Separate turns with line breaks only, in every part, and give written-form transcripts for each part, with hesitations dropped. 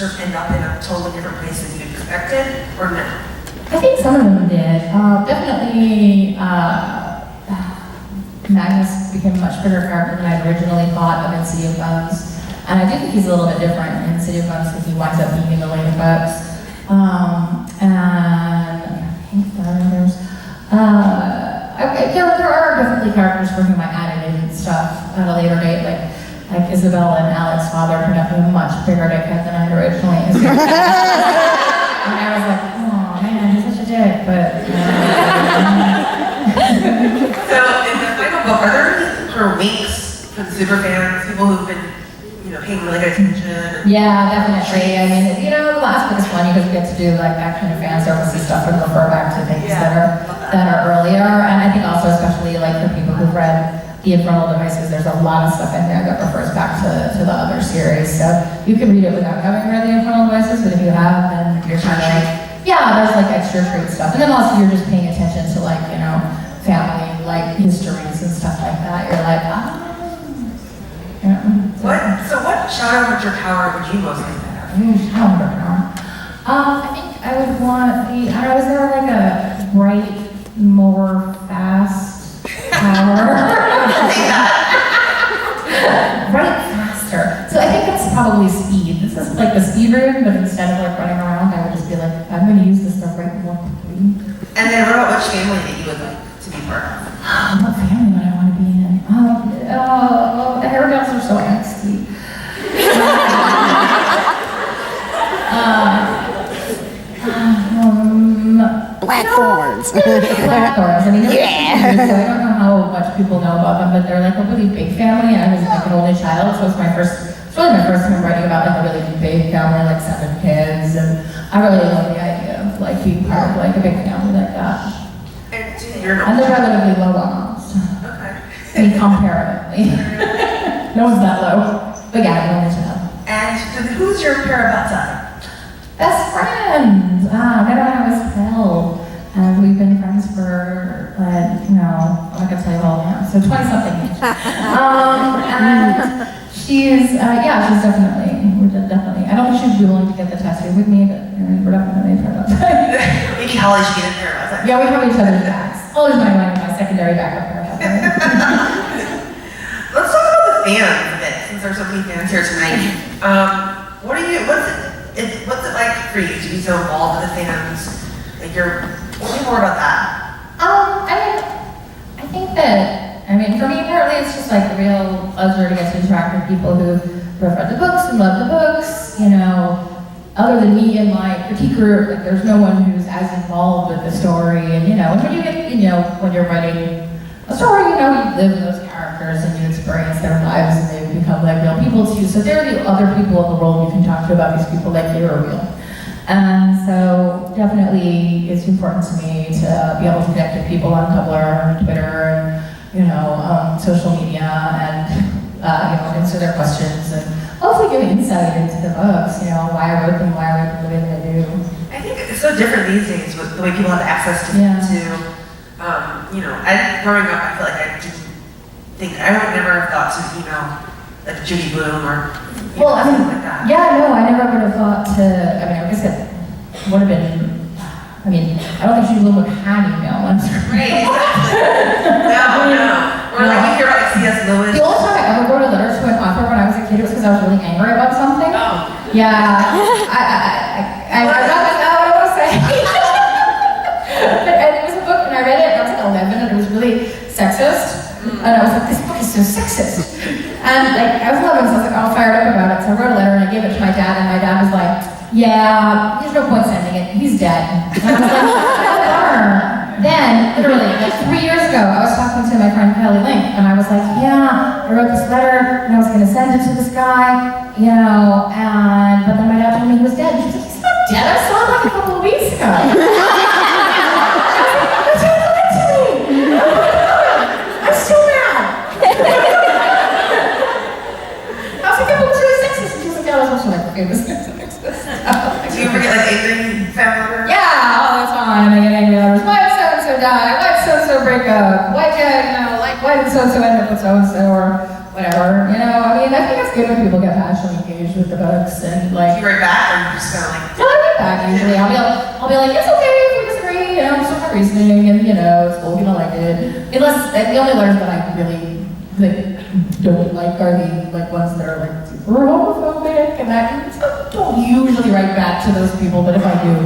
sort of end up in a totally different place than you expected, or no?
I think some of them did. Definitely, Magnus became a much bigger character than I originally thought of in City of Bones. And I do think he's a little bit different in City of Bones because he winds up being in the later books. And I think there are definitely characters for whom I added in stuff at a later date, like Isabella and Alex's father turned out to be a much bigger dickhead than I had originally assumed. And I was like, oh man, he's such a dick, but...
So, in the final book, are there any sort of winks for the super fans, people who've been, paying really good attention?
Yeah, definitely. I mean, the last book is fun because you get to do like that kind of fan servicey stuff and refer back to things that are earlier. And I think also, especially like for people who've read The Infernal Devices, there's a lot of stuff in there that refers back to the other series. So you can read it without having read The Infernal Devices, but if you have, then you're kind of like, yeah, there's like extra treat stuff. And then also you're just paying attention to like, family, like histories and stuff like that. You're like,
What shadow hunter power would you most like to have?
Shadow hunter power. I think I would want is there like a bright, more fast power? Right, faster. So I think that's probably speed. This is like the speed rune, but instead of like running around, I would just be like, I'm going to use this stuff right more quickly.
And then what about which family that you would like to be part of?
What family would I want to be in? The Hairdells are so angsty.
Blackthorns.
Blackthorns. I mean, I don't know how much people know about them, but they're like a really big family, and I was like an only child, so it's really my first time writing about like a really big family, like 7 kids, and I really love the idea of like being part of like a big family like that. And they're relatively low almost.
Okay.
I mean, comparatively. No one's that low. But yeah, I'm only child.
And who's your pair of outside?
Best friend! Met when I was 12. And we've been friends for, I'm not gonna tell you all now. So 20-something each. And she's definitely, I don't think she'd be willing to get the tattoo with me, but we're definitely part of that.
Maybe Holly should get in there.
Yeah, we have each other's backs. Always my secondary backup pair.
Let's talk about the fans a bit, since there's so many fans here tonight. What's it like for you to be so involved with the fans? Tell me more about that.
I think that, for me, partly it's just like a real pleasure to get to interact with people who have read the books and love the books, other than me and my critique group, like there's no one who's as involved with the story, and when you get, when you're writing a story, you live those characters and you experience their lives and they become like real people to you. So there are the other people in the world you can talk to about these people like they are real. And so definitely it's important to me to be able to connect with people on Tumblr and Twitter and, social media and, answer their questions and hopefully give insight into the books, why I wrote them the way that I do.
I think it's so different these days with the way people have access to growing up, I feel like I would never have thought to email like Judy Bloom or something like that.
Yeah, no, I never would have thought to, I guess it would have been, I don't think Judy Bloom would have had email once.
Right, exactly. No. Or like you hear about C.S. Lewis.
The only time I ever wrote a letter to an author when I was a kid was because I was really angry about something.
Oh.
Yeah. I don't know what to say. But it was a book and I read it and I was like 11 and it was really sexist. And I was like, this book is so sexist. And I was 11, so I was like all fired up about it. So I wrote a letter and I gave it to my dad, and my dad was like, yeah, there's no point sending it. He's dead. And I was like, bummer. Then, literally, 3 years ago, I was talking to my friend Kelly Link, and I was like, yeah, I wrote this letter, and I was going to send it to this guy, but then my dad told me he was dead. And she was like, he's not dead. I saw him like a couple of weeks ago.
Do you ever get angry family members?
Yeah, all the time. I get angry letters. Why did so-and-so die? Why did so-and-so break up? Why did so-and-so end up with so-and-so? Or whatever, you know. I mean, I think it's good when people get passionately engaged with the books and
Do
like.
you write back or you just kind of like?
No, I write back usually. I'll be like, it's okay if we disagree. You know, still have reasoning, and you know, it's cool if you don't like it. Unless the only letters that I really like don't like are the like ones that are like super homophobic, and I don't usually write back to those people. But if I do,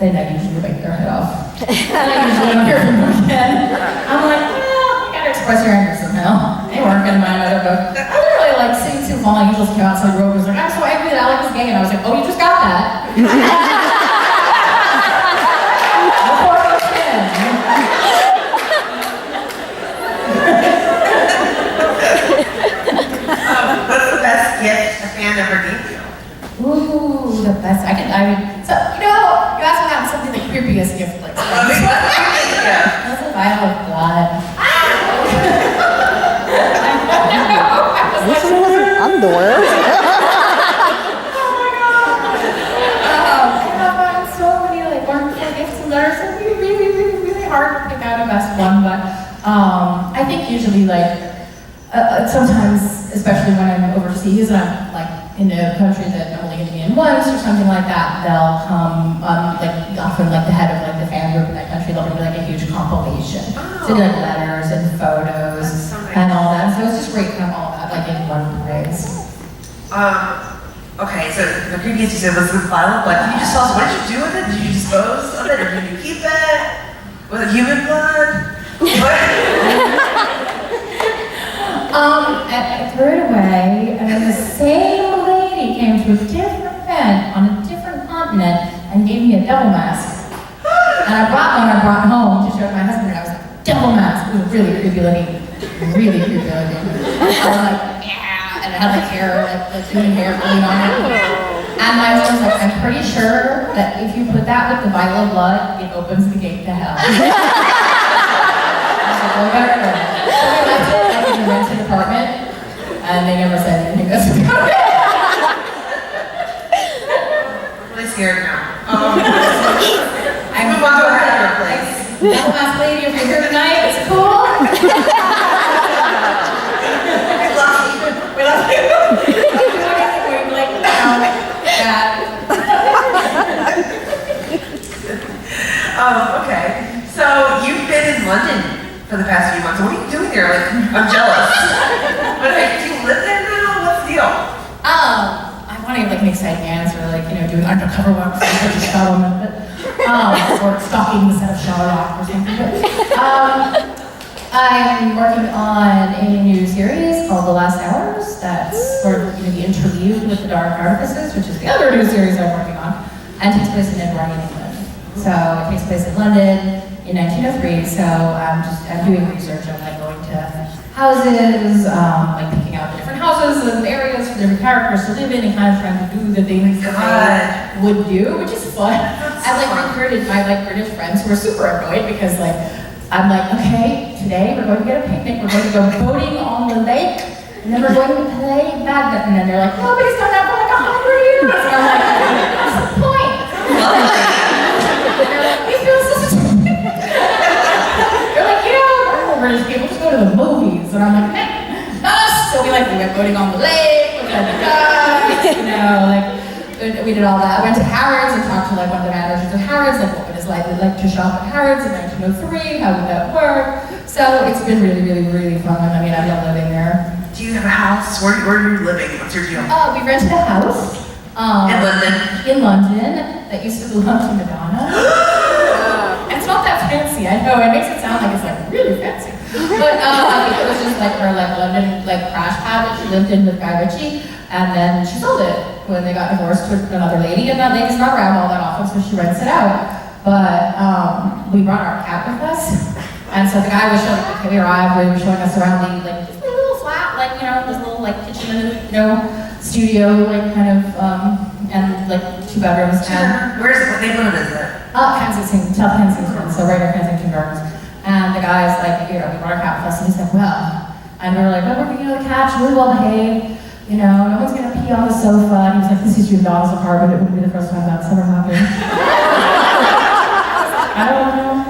then I usually bite their head off. And I usually don't hear from them again. I'm like, well, you gotta express your anger somehow. They weren't gonna mind my other book. I literally like seeing two falling angels came out, so I wrote was like, I'm so angry that Alex is gay, and I was like, oh, you just got that.
What's the best gift a fan ever gave you?
Ooh, the best. So, you know, you asked me about something the creepiest gift, like, that's a vial of blood.
This is underwear.
I have so many, like, wonderful gifts and letters. It's really hard to pick out a best one, but I think usually, like, sometimes, especially when I'm overseas and I'm like in a country that I'm only going to be in once or something like that, they'll come, like often like the head of like the fan group in that country, they'll do like a huge compilation. So like letters and photos and all that. So it's just great to have all that like in one place.
Okay, so the previous you said was the vial of blood. Can you just tell us what did you do with it? Did you dispose of it or did you keep it? Was it human blood?
I threw it away, and then the same lady came to a different event on a different continent and gave me a devil mask. And I brought home to show my husband, and I was like, devil mask. It was really creepy looking. Really creepy looking. I was like, yeah, and it had like hair, like human hair going on it. And my husband was like, I'm pretty sure that if you put that with the vial of blood, it opens the gate to hell. I was like, well, better know. So we left it like in the rented apartment, and they never said anything else about it.
I'm really scared now.
I'm
move on to a happier place.
Devil mask lady, if you're here tonight, it's cool. We love you. We're like, no, yeah.
Okay. So you've been in London for the past few months. What are you doing there? Like, I'm jealous. But like, do you live there now? What's the deal?
I want to give like an exciting answer, like, you know, doing undercover work for the British government, but, or stalking the set of Sherlock or something. But, I'm working on a new series called The Last Hours. That's sort of, you know, the interlude with the Dark Artifices, which is the other new series I'm working on, and takes place in Edinburgh, England. So it takes place in London in 1903. So I'm doing research. I'm like going to houses, like picking out the different houses and areas for different characters to live in, and kind of trying to do the things that they would do, which is fun. I like recruited my like British friends who are super annoyed because like I'm like, okay, today we're going to get a picnic, we're going to go boating on the lake, and then we're going to play badminton. And they're like, nobody's done that for like 100 years. And I'm like, what's the point? And they're like, we feel so stupid. They're like, you know, normal British people just go to the movies. And I'm like, hey, us. So we went boating on the lake, we had the guys, you know, like, we did all that. I went to Harrods and talked to like one of the managers of Harrods, like what it is like to shop at Harrods in 1903, how would that work? So it's been really, really, really fun. I mean, I love living there.
Do you have a house? Where are you living? What's your deal?
We rented a house.
In London?
In London, that used to belong to Madonna. It's not that fancy, I know, it makes it sound like it's like really fancy. But I think it was just like her like London like crash pad that she lived in with Guy Ritchie, and then she sold it when they got divorced to another lady, and that lady's not around all that often, so she rents it out. But we brought our cat with us, and so the guy was showing, okay, we arrived, we were showing us around the like this little flat, like, you know, this little like kitchen and, you know, studio, like kind of, and like 2 bedrooms. And
Where's it? What neighborhood is it?
Kensington, South Kensington, so right near Kensington Gardens. And the guy's like, you know, we brought our cat with us, and he's like, well, and we were like, oh, we're thinking of the cat, she's really well behaved. You know, no one's gonna pee on the sofa. And he was like, this is your daughter's apartment. It wouldn't be the first time that's ever happened. I don't know.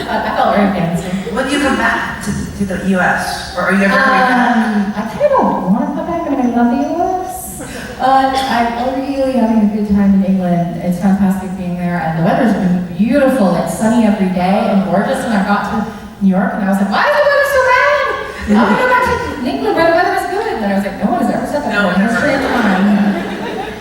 I felt very fancy.
When do you come back to to the U.S.? Or are you ever coming back?
I kind of don't want to come back. I mean, I love the U.S. I'm really having a good time in England. It's fantastic being there, and the weather's been beautiful. It's sunny every day and gorgeous. And I got to New York, and I was like, why is the weather so bad? I want to go back to England where the weather is good. And I was like, no one has ever said that before in history of time.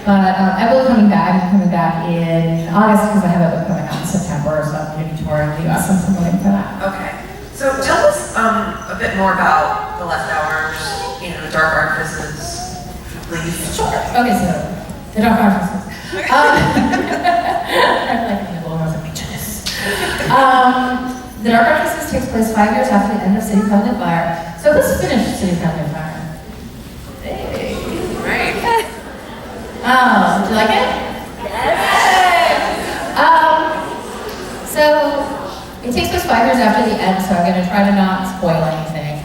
But I will be coming back. I'm coming back in August because I have a book coming out in September, so I'm going to be touring the U.S. and I'm waiting for that.
Okay. So tell us a bit more about the last hours, the dark artifices, please.
Sure. Okay, so the dark artifices. I like the little rose of this. The dark artifices takes place 5 years after the end of City Family Fire. So who's finished City Family Fire? Hey.
Right.
Do you like it? Yes. So it takes place 5 years after the end, so I'm going to try to not spoil anything.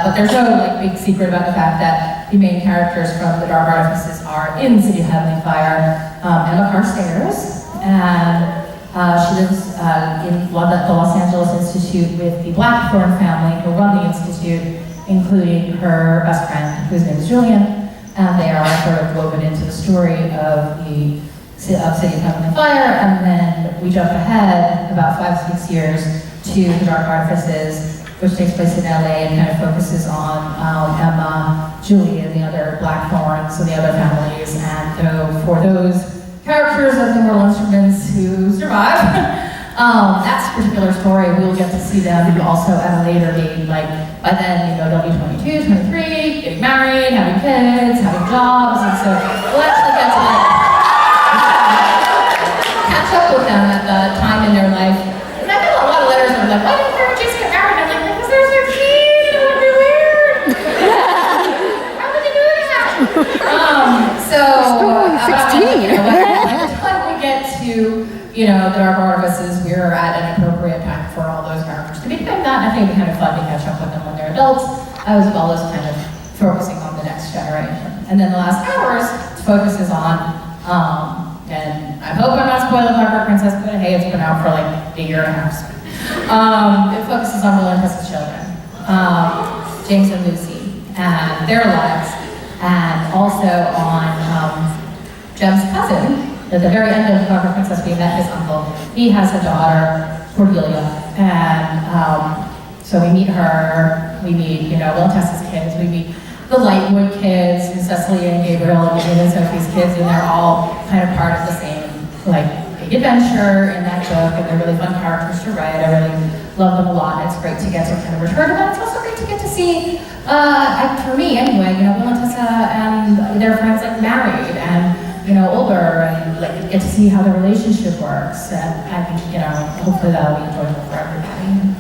But there's no big secret about the fact that the main characters from the Dark Artifices are in City of Heavenly Fire. Emma Carstairs, and she lives in the Los Angeles Institute with the Blackthorn family who run the institute, including her best friend, whose name is Julian, and they are sort of woven into the story of the City of Heavenly Fire. And then we jump ahead about 5-6 years to the Dark Artifices, which takes place in LA and kind of focuses on Emma, Julian, the other Blackthorns, and the other families. And so for those characters of the Mortal Instruments who survive, that's a particular story. We'll get to see them also at a later date. Like by then, they'll be 22, 23, getting married, having kids, having jobs, and so we'll actually get to catch up with them at the time in their life. And I get a lot of letters that are like, why didn't Clare and Jason get married? And I'm like, because there's their kids, it would be weird. How would they do that?
Only 16.
By the time we get to the Dark Artifices, we're at an appropriate time for all those characters to be doing that. And I think it'd be kind of fun to catch up with them when they're adults, as well as kind of focusing on the next generation. And then the last hours focuses on, and I hope I'm not spoiling Harper Princess, but hey, it's been out for like a year and a half. So. It focuses on Relentless's children, James and Lucy, and their lives, and also on Jem's cousin. At the very end of Harper Princess, we met his uncle. He has a daughter, Cordelia, and so we meet her. We meet, Will and Tessa's kids. We meet the Lightwood kids, and Cecily and Gabriel, and Ian and Sophie's kids, and they're all kind of part of the same big adventure in that book, and they're really fun characters to write. I really love them a lot, and it's great to get to kind of return to them. It's also great to get to see, for me anyway, Will and Tessa and their friends married and older, and get to see how their relationship works. And I think hopefully that'll be enjoyable for everybody.